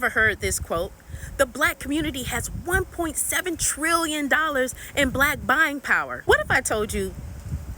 ever heard this quote? The black community has $1.7 trillion in black buying power. What if I told you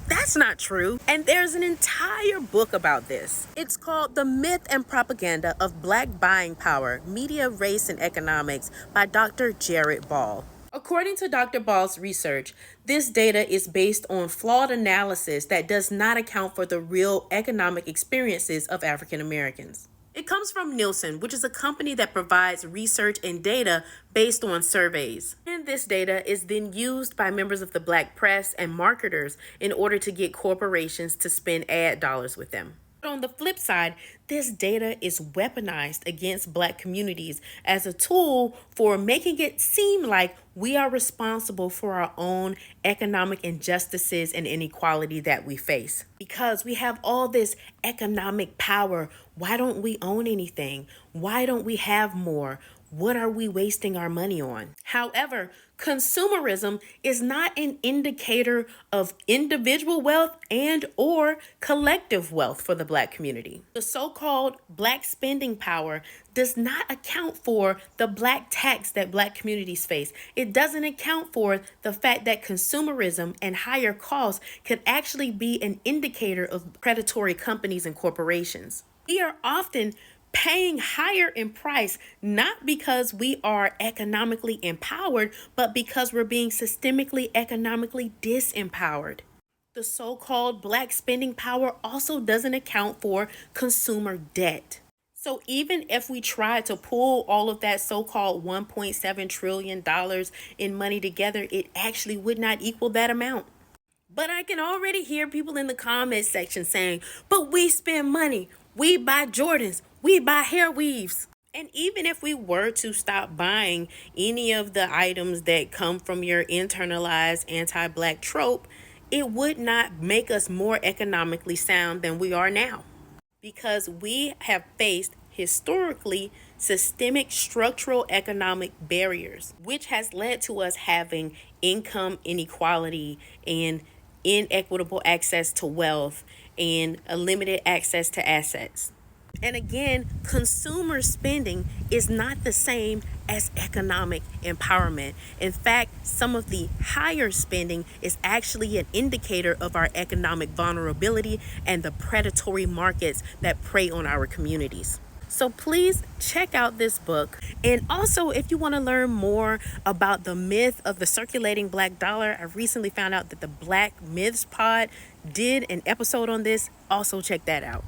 that's not true? And there's an entire book about this. It's called The Myth and Propaganda of Black Buying Power, Media, Race, and Economics by Dr. Jared Ball. According to Dr. Ball's research, this data is based on flawed analysis that does not account for the real economic experiences of African Americans. It comes from Nielsen, which is a company that provides research and data based on surveys. And this data is then used by members of the black press and marketers in order to get corporations to spend ad dollars with them. But on the flip side, this data is weaponized against black communities as a tool for making it seem like we are responsible for our own economic injustices and inequality that we face. Because we have all this economic power, why don't we own anything? Why don't we have more? What are we wasting our money on? However, consumerism is not an indicator of individual wealth and or collective wealth for the black community. The so-called black spending power does not account for the black tax that black communities face. It doesn't account for the fact that consumerism and higher costs could actually be an indicator of predatory companies and corporations. We are often paying higher in price, not because we are economically empowered, but because we're being systemically economically disempowered. The so-called black spending power also doesn't account for consumer debt. So even if we try to pull all of that so-called $1.7 trillion in money together, it actually would not equal that amount. But I can already hear people in the comment section saying, but we spend money, we buy Jordans, we buy hair weaves. And even if we were to stop buying any of the items that come from your internalized anti-black trope, it would not make us more economically sound than we are now. Because we have faced historically systemic structural economic barriers, which has led to us having income inequality and inequitable access to wealth and a limited access to assets. And again, consumer spending is not the same as economic empowerment. In fact, some of the higher spending is actually an indicator of our economic vulnerability and the predatory markets that prey on our communities. So please check out this book. And also, if you want to learn more about the myth of the circulating black dollar, I recently found out that the Black Myths Pod did an episode on this. Also check that out.